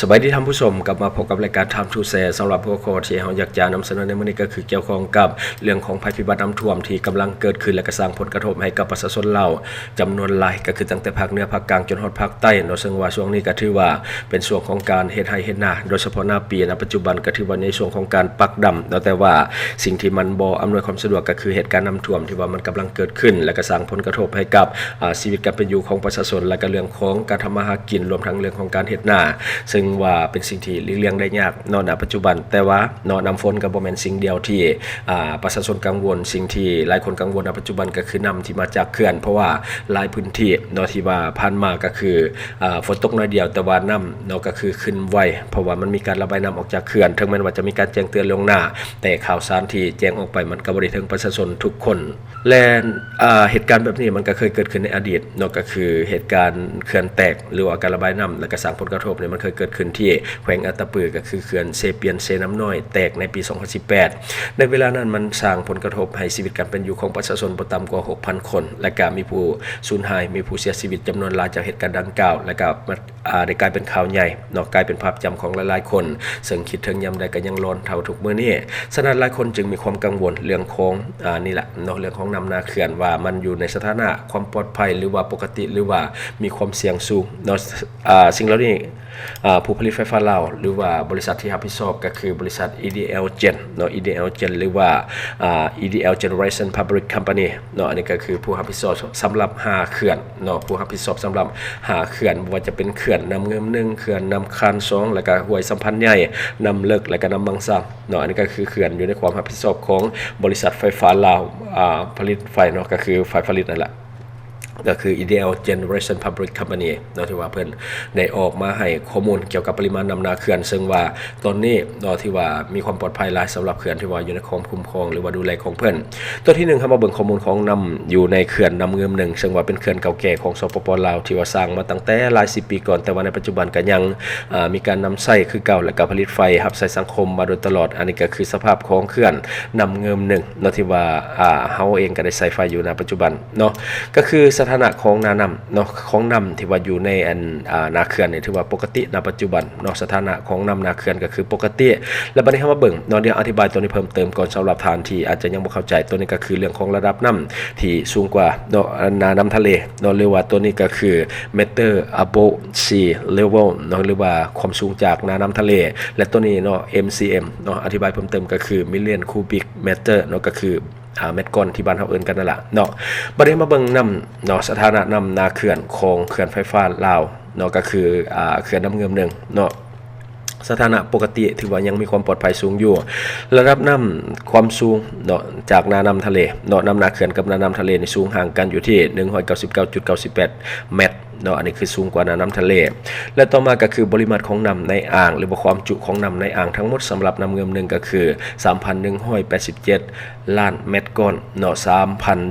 สวัสดีท่านผู้ชมกลับมาพบกับรายการ Time to Share สำหรับหัวข้อที่เราอยากจะนำเสนอในวันนี้ก็คือเกี่ยวข้องกับเรื่องของภัยพิบัติน้ำท่วมที่กำลังเกิดขึ้นและก็สร้างผลกระทบให้กับประชาชนเราจำนวนหลายก็คือตั้งแต่ภาคเหนือภาคกลางจนฮอดภาคใต้เนาะซึ่งว่าช่วงนี้ก็ถือว่าเป็นช่วงของการเฮ็ดไร่เฮ็ดนาโดยเฉพาะหน้าปีณปัจจุบันก็ถือว่าในช่วงของการปักดำแต่ว่าสิ่งที่มันบ่อำนวยความสะดวกก็คือเหตุการณ์น้ำท่วมที่ว่ามันกำลังเกิดขึ้นและก็สร้างผลกระทบให้กับชีวิตการเป็นอยู่ของประชาชนและก็เรื่องของการทำมาหากินรวมทั้งเรื่องของการเฮ็ดนาซึ่งว่าเป็นสิ่งที่หลีกเลี่ยงได้ยากเนาะณปัจจุบันแต่ว่าเนาะน้ำฝนก็บ่แม่นสิ่งเดียวที่ประชาชนกังวลสิ่งที่หลายคนกังวลณปัจจุบันก็คือน้ำที่มาจากเขื่อนเพราะว่าหลายพื้นที่เนาะที่ว่าผ่านมาก็คือฝนตกน้อยเดียวแต่ว่าน้ำเนาะก็คือขึ้นไวเพราะว่ามันมีการระบายน้ำออกจากเขื่อนถึงแม้ว่าจะมีการแจ้งเตือนล่วงหน้าแต่ข่าวสารที่แจ้งออกไปมันก็บ่ได้ถึงประชาชนทุกคนและเหตุการณ์แบบนี้มันก็เคยเกิดขึ้นในอดีตเนาะก็คือเหตุการณ์เขื่อนแตกหรือว่าการระบายน้ำและก็สร้างผลกระทบเนี่ยมันเคยเกิดขึ้นที่แขวงอัตตปือก็คือเขื่อนเซเปียนเซน้ำน้อยแตกในปี 2018 ในเวลานั้นมันสร้างผลกระทบให้ชีวิตการเป็นอยู่ของประชาชนบ่ต่ำกว่า 6,000 คนและก็มีผู้สูญหายมีผู้เสียชีวิตจำนวนหลายจากเหตุการณ์ดังกล่าวและก็ได้กลายเป็นข่าวใหญ่เนาะกลายเป็นภาพจำของหลายๆคนซึ่งคิดถึงยามใดก็ยังร้อนเท่าทุกมื้อนี้ฉะนั้นหลายคนจึงมีความกังวลเรื่องของนี่แหละเนาะเรื่องของน้ำนาเขื่อนว่ามันอยู่ในสถานะความปลอดภัยหรือว่าปกติหรือว่ามีความเสี่ยงสูงเนาะสิ่งเหล่านี้ผู้ผลิตไฟฟ้าลาวหรือว่าบริษัทที่รับผิดชอบก็คือบริษัท EDL Gen เนาะ EDL Gen หรือว่าEDL Generation Public Company เนาะอันนี้ก็คือผู้รับผิดชอบสำหรับ5เขื่อนเนาะผู้รับผิดชอบสำหรับ5เขื่อนว่าจะเป็นเขื่อนน้ำเงิม1เขื่อนน้ำคาน2แล้วก็ห้วยสัมพันธ์ใหญ่น้ำเลิกแล้วก็น้ำบางซ่าเนาะอันนี้ก็คือเขื่อนอยู่ในความรับผิดชอบของบริษัทไฟฟ้าลาวผลิตไฟเนาะก็คือฝ่ายผลิตนั่นแหละก็คือ EDL Generation Public Company เนาะที่ว่าเพิ่นได้ออกมาให้ข้อมูลเกี่ยวกับปริมาณน้ำนาเขื่อนซึ่งว่าตอนนี้เนาะที่ว่ามีความปลอดภัยหลายสำหรับเขื่อนที่ว่าอยู่ในความคุ้มครองหรือว่าดูแลของเพิ่นตัวที่1ครับมาเบิ่งข้อมูลของน้ำอยู่ในเขื่อนน้ำเงิม1ซึ่งว่าเป็นเขื่อนเก่าแก่ของสปป.ลาวที่ว่าสร้างมาตั้งแต่หลายสิบปีก่อนแต่ว่าในปัจจุบันก็ยังมีการนำใช้คือเก่าและก็ผลิตไฟรับใช้สังคมมาโดยตลอดอันนี้ก็คือสภาพของเขื่อนน้ำเงิม1เนาะที่ว่าเฮาเองก็ได้ใช้ไฟอยู่ในปัจจุบันเนาะก็คือสถานะของนาน้ำเนาะของน้ำที่ว่าอยู่ในนาเขื่อนนี่ถือว่าปกติณปัจจุบันเนาะสถานะของน้ำนาเขื่อนก็คือปกติแล้วบัดนี้เฮามาเบิ่งเนาะเดี๋ยวอธิบายตัวนี้เพิ่มเติมก่อนสำหรับท่านที่อาจจะยังบ่เข้าใจตัวนี้ก็คือเรื่องของระดับน้ำที่สูงกว่าเนาะนาน้ำทะเลเนาะหรือว่าตัวนี้ก็คือ meter above sea level เนาะหรือว่าความสูงจากนาน้ำทะเลและตัวนี้เนาะ MCM เนาะอธิบายเพิ่มเติมก็คือ million cubic meter เนาะก็คือเม็ดก้อนที่บ้านเฮาเอิ้นกันนั่นล่ะเนาะบัดนี้มาเบิ่งน้ำเนาะสถานะน้ำนาเขื่อนของเขื่อนไฟฟ้าลาวเนาะก็คือเขื่อนน้ำเงิม1เนาะสถานะปกติถือว่ายังมีความปลอดภัยสูงอยู่ระดับน้ำความสูงเนาะจากนาน้ำทะเลเนาะน้ำนาเขื่อนกับนาน้ำทะเลนี่สูงห่างกันอยู่ที่ 199.98 เมตรเนาะอันนี้คือสูงกว่าน้ำทะเลและต่อมาก็คือบริมาตรของน้ำในอ่างหรือว่าความจุของน้ำในอ่างทั้งหมดสำหรับน้ำเงิม1ก็คือ 3,187 ล้านเมตรก้อนเนาะ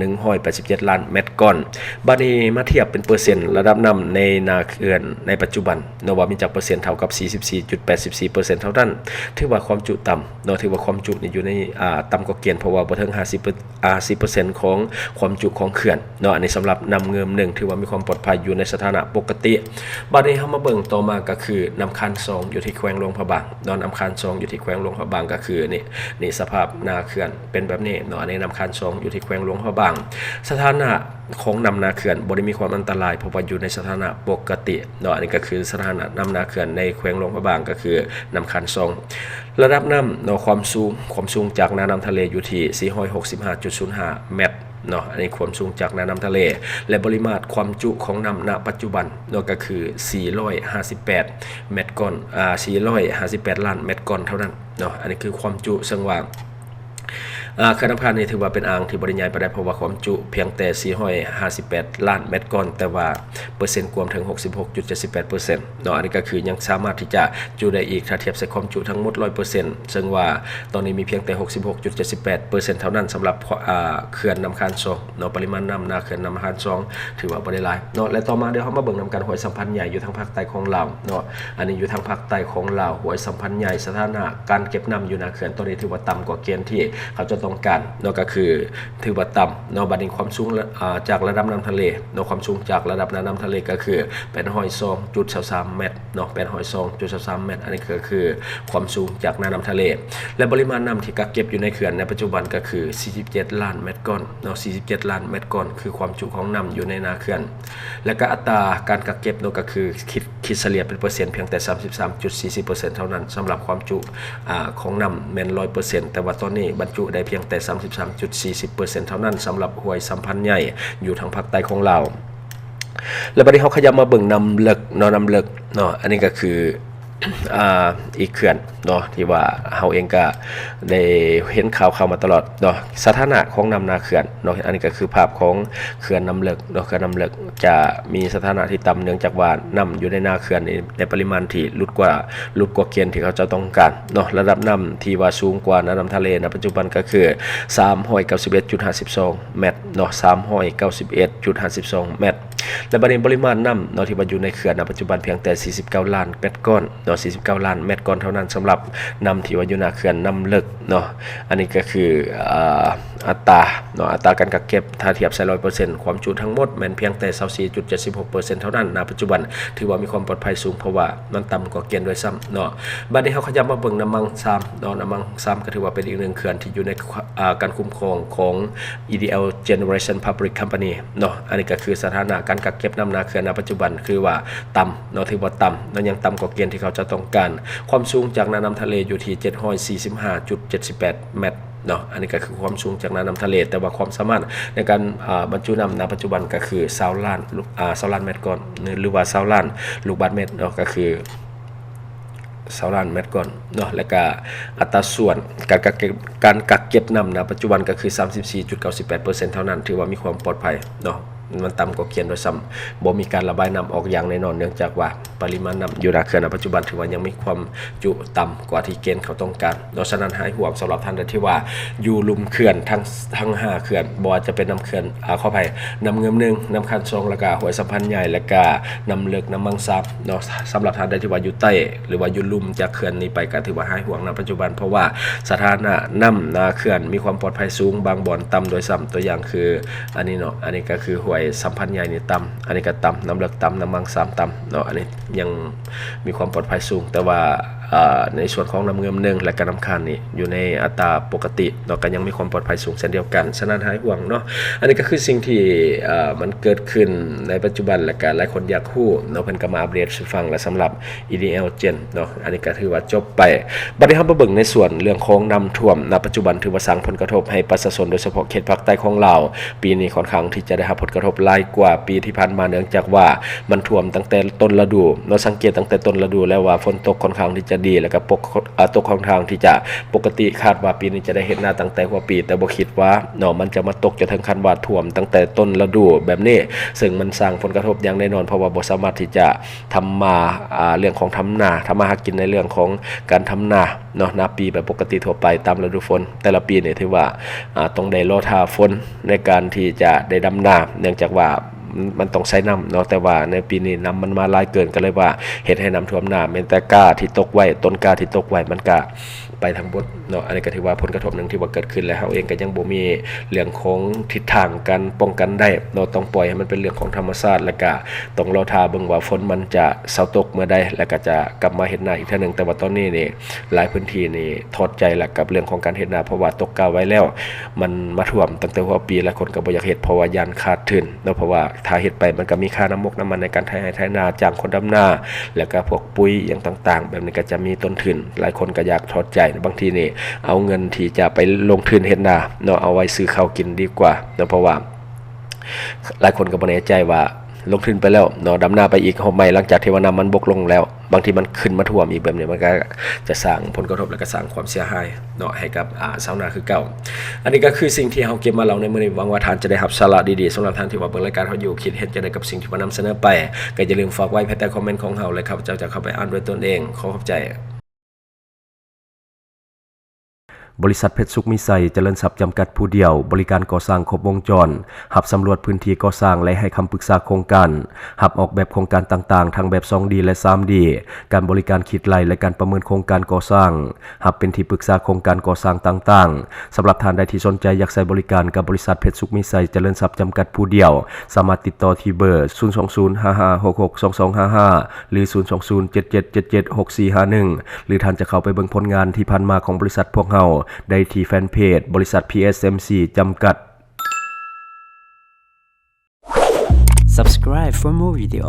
3,187 ล้านเมตรก้อนบัดนี้มาเทียบเป็นเปอร์เซ็นต์ระดับน้ำในนาเขื่อนในปัจจุบันเนาะว่ามีจักเปอร์เซ็นต์เท่ากับ 44.84% เท่านั้นถือว่าความจุต่ำเนาะถือว่าความจุนี่อยู่ในต่ำกว่าเกณฑ์เพราะว่าบ่ถึง 50% ของความจุของเขื่อนเนาะอันนี้สำหรับน้ำเงิม1ถือว่ามีความปลอดภัยอยู่ในสถานะปกติบัดนี้เฮามาเบิ่งต่อมาก็คือน้ำคัน2อยู่ที่แขวงหลวงพระบางเนาะน้ำคัน2อยู่ที่แขวงหลวงพระบางก็คือนี่สภาพนาเขื่อนเป็นแบบนี้เนาะอันนี้น้ำคัน2อยู่ที่แขวงหลวงพระบางสถานะของน้ำนาเขื่อนบ่ได้มีความอันตรายเพราะว่าอยู่ในสถานะปกติเนาะอันนี้ก็คือสถานะน้ำนาเขื่อนในแขวงหลวงพระบางก็คือน้ำคัน2ระดับน้ำเนาะความสูงจากน้ำทะเลอยู่ที่ 465.05 เมตรเนาะอันนี้ความสูงจากน้ำทะเลและปริมาตรความจุของน้ำณปัจจุบันเนาะก็คือ 458 เมตรก้อน458 ล้านเมตรก้อนเท่านั้นเนาะอันนี้คือความจุซึ่งว่าเขื่อนน้ำพานนี่ถือว่าเป็นอ่างที่บริใหญ่ไปได้เพราะว่าความจุเพียงแต่458 ล้านเมตรก้อนแต่ว่าเปอร์เซ็นต์รวมถึง 66.78% เนาะอันนี้ก็คือยังสามารถที่จะจุได้อีกถ้าเทียบใส่ความจุทั้งหมด 100% ซึ่งว่าตอนนี้มีเพียงแต่ 66.78% เท่านั้นสำหรับเขื่อนน้ำคาน2เนาะปริมาณน้ำนาเขื่อนน้ำคาน2ถือว่าบ่ได้หลายเนาะและต่อมาเดี๋ยวเฮามาเบิ่งนำกันห้วยสัมพันธ์ใหญ่อยู่ทางภาคใต้ของลาวเนาะอันนี้อยู่ทางภาคใต้ของลาวห้วยสัมพันธ์ใหญ่สถานะการเก็บน้ำอยู่นาเขื่อนตัวนี้ถือว่าต่ำกว่าเกณฑ์ที่เขาจะต้อง ต้องการเนาะก็คือถือว่าต่ำเนาะบัดนี้ความสูงจากระดับน้ำทะเลเนาะความสูงจากระดับน้ำทะเลก็คือ802.23เมตรเนาะ802.23เมตรอันนี้ก็คือความสูงจากน้ำทะเลและปริมาณน้ำที่กักเก็บอยู่ในเขื่อนในปัจจุบันก็คือ47ล้านเมตรก้อนเนาะ47ล้านเมตรก้อนคือความจุของน้ำอยู่ในนาเขื่อนและก็อัตราการกักเก็บเนาะก็คือคิดเฉลี่ยเป็นเปอร์เซ็นต์เพียงแต่ 33.40% เท่านั้นสำหรับความจุของน้ำแม่น 100% แต่ว่าตอนนี้บรรจุได้เพียงแต่ 33.40% เท่านั้นสำหรับห้วยสัมพันธ์ใหญ่อยู่ทางภาคใต้ของเราแล้วบัดนี้เขาขยับมาเบิ่งน้ำเลิกเนาะน้ำเลิกเนาะอันนี้ก็คืออีกเขื่อนเนาะที่ว่าเฮาเองก็ได้เห็นข่าวเข้ามาตลอดเนาะสถานะของน้ำนาเขื่อนเนาะอันนี้ก็คือภาพของเขื่อนน้ำเลิกเนาะเขื่อนน้ำเลิกจะมีสถานะที่ต่ำเนื่องจากว่าน้ำอยู่ในนาเขื่อนในปริมาณที่ลดกว่าเกณฑ์ที่เขาจะต้องการเนาะระดับน้ำที่ว่าสูงกว่าน้ำทะเลในปัจจุบันก็คือ391.52เมตรเนาะ391.52เมตรและปริมาณน้ำเนาะที่บรรจุในเขื่อนในปัจจุบันเพียงแต่49ล้านเมตรก้อนเนาะ49ล้านเมตรก้อนเท่านั้นสำหรับน้ำที่ว่าอยู่ในเขื่อนน้ำเลิกเนาะอันนี้ก็คืออัตราเนาะอัตราการกักเก็บถ้าเทียบใส่ 100% ความจุทั้งหมดแม่นเพียงแต่ 24.76% เท่านั้นณปัจจุบันถือว่ามีความปลอดภัยสูงเพราะว่ามันต่ำกว่าเกณฑ์โดยซ้ำเนาะบัดนี้เฮาขยับมาเบิ่งน้ำมังซ้ำเนาะน้ำมังซ้ำก็ถือว่าเป็นอีกหนึ่งเขื่อนที่อยู่ในการคุ้มครองของ EDL Generation Public Company เนาะอันนี้ก็คือสถานะการกักเก็บน้ำนาเขื่อนณปัจจุบันคือว่าต่ำเนาะถือว่าต่ำเนาะยังต่ำกว่าเกณฑ์ที่เขาจะต้องการความสูงจากน้ำทะเลอยู่ที่745.78เมตรเนาะอันนี้ก็คือความสูงจากน้ำทะเลแต่ว่าความสามารถในการบรรจุน้ำณปัจจุบันก็คือ20ล้านเมตรก้อนหรือว่า20ล้านลูกบาศก์เมตรเนาะก็คือ20ล้านเมตรก่อนเนาะแล้วก็อัตราส่วนการกักเก็บน้ำณปัจจุบันก็คือ 34.98% เท่านั้นถือว่ามีความปลอดภัยเนาะมันต่ำกว่าเกณฑ์โดยซ้ำบ่มีการระบายน้ำออกอย่างแน่นอนเนื่องจากว่าปริมาณน้ำอยู่ในเขื่อนในปัจจุบันถือว่ายังมีความจุต่ำกว่าที่เกณฑ์เขาต้องการดังนั้นหายห่วงสำหรับท่านที่ว่าอยู่ลุมเขื่อนทั้ง5เขื่อนบ่ว่าจะเป็นน้ำเขื่อนขออภัยน้ำเงิม1น้ำคัน2แล้วก็ห้วยสัมพันธ์ใหญ่แล้วก็น้ำเลิกน้ำมังซับเนาะสำหรับท่านที่ว่าอยู่ใต้หรือว่าอยู่ลุมจากเขื่อนนี้ไปก็ถือว่าหายห่วงในปัจจุบันเพราะว่าสถานะน้ำนาเขื่อนมีความปลอดภัยสูงบางบ่อนต่ำโดยซ้ำตัวอย่างคืออันนี้เนาะอันนี้ก็คือห้วยสัมพันธ์ใหญ่นี่ต่ำอันนี้ก็ต่ำน้ำเลิกต่ำน้ำมังซ้ำต่ำเนาะอันนี้ยังมีความปลอดภัยสูงแต่ว่าในส่วนของน้ำเงิม1และก็น้ำคานนี่อยู่ในอัตราปกติเนาะก็ยังมีความปลอดภัยสูงเช่นเดียวกันฉะนั้นหายห่วงเนาะอันนี้ก็คือสิ่งที่มันเกิดขึ้นในปัจจุบันและก็หลายคนอยากรู้เนาะเพิ่นก็มาอัปเดตให้ฟังและสำหรับ EDL Gen เนาะอันนี้ก็ถือว่าจบไปบัดนี้เฮามาเบิ่งในส่วนเรื่องของน้ำท่วมณปัจจุบันถือว่าสร้างผลกระทบให้ประชาชนโดยเฉพาะเขตภาคใต้ของเราปีนี้ค่อนข้างที่จะได้รับผลกระทบหลายกว่าปีที่ผ่านมาเนื่องจากว่ามันท่วมตั้งแต่ต้นฤดูเราสังเกตตั้งแต่ต้นฤดูแล้วว่าฝนตกค่อนข้างที่จะดีแล้วก็ตกค่อนข้างที่จะปกติคาดว่าปีนี้จะได้เห็นหน้าตั้งแต่หัวปีแต่บ่คิดว่าเนาะมันจะมาตกจนถึงขั้นว่าท่วมตั้งแต่ต้นฤดูแบบนี้ซึ่งมันสร้างผลกระทบอย่างแน่นอนเพราะว่าบ่สามารถที่จะทำมาเรื่องของทำนาทำมาหากินในเรื่องของการทำนาเนาะนาปีแบบปกติทั่วไปตามฤดูฝนแต่ละปีเนี่ยถือว่าต้องได้รอท่าฝนในการที่จะได้ดำนาเนื่องจากว่ามันต้องใช้น้ำเนาะแต่ว่าในปีนี้น้ำมันมาหลายเกินก็เลยว่าเฮ็ดให้น้ำท่วมนาแม้แต่ก้าที่ตกไว้ต้นก้าที่ตกไว้มันก็ไปทางบนเนาะอันนี้ก็ถือว่าผลกระทบนึงที่ว่าเกิดขึ้นแล้วเฮาเองก็ยังบ่มีเรื่องของทิศทางการป้องกันได้เนาะต้องปล่อยให้มันเป็นเรื่องของธรรมชาติแล้วก็ต้องรอท่าเบิ่งว่าฝนมันจะเซาตกเมื่อใดแล้วก็จะกลับมาเฮ็ดนาอีกเทื่อนึงแต่ว่าตอนนี้นี่หลายพื้นที่นี่ทอดใจแล้วกับเรื่องของการเฮ็ดนาเพราะว่าตกก้าไว้แล้วมันมาท่วมตั้งแต่หัวปีแล้วคนก็บ่อยากเฮ็ดเพราะว่าย่านขาดทุนเนาะเพราะว่าถ้าเฮ็ดไปมันก็มีค่าน้ำมันในการไถนาจ้างคนดำนาแล้วก็พวกปุ๋ยอย่างต่างๆแบบนี้ก็จะมีต้นทุนหลายคนก็อยากทอดใจบางทีนี่เอาเงินที่จะไปลงทุนเฮ็ดนาเนาะเอาไว้ซื้อข้าวกินดีกว่าเนาะเพราะว่าหลายคนก็บ่แน่ใจว่าลงทุนไปแล้วเนาะดำนาไปอีกหอบใหม่หลังจากที่ว่าน้ำมันบกลงแล้วบางทีมันขึ้นมาท่วมอีกแบบนี้มันก็จะสร้างผลกระทบและก็สร้างความเสียหายเนาะให้กับชาวนาคือเก่าอันนี้ก็คือสิ่งที่เฮาเก็บมาเล่าในมื้อนี้หวังว่าท่านจะได้รับสาระดีๆสำหรับท่านที่ว่าเบิ่งรายการเฮาอยู่คิดเห็นจังได๋กับสิ่งที่มานำเสนอไปก็อย่าลืมฝากไว้ภายใต้คอมเมนต์ของเฮาเลยครับเจ้าจะเข้าไปอ่านด้วยตนเองขอขอบใจ บริษัทเพชรสุขมิไซเจริญทรัพย์จำกัดผู้เดียวบริการก่อสร้างครบวงจรหับสำรวจพื้นที่ก่อสร้างและให้คำปรึกษาโครงการหับออกแบบโครงการต่างๆทั้งแบบ 2D และ 3D การบริการคิดไล่และการประเมินโครงการก่อสร้างหับเป็นที่ปรึกษาโครงการก่อสร้างต่างๆสำหรับท่านใดที่สนใจอยากใช้บริการกับบริษัทเพชรสุขมิไซเจริญทรัพย์จำกัดผู้เดียวสามารถติดต่อที่เบอร์ 02055662255 หรือ 02077776451 หรือท่านจะเข้าไปเบิ่งผลงานที่ผ่านมาของบริษัทพวกเฮาได้ที่แฟนเพจบริษัท PSMC จำกัด Subscribe for more video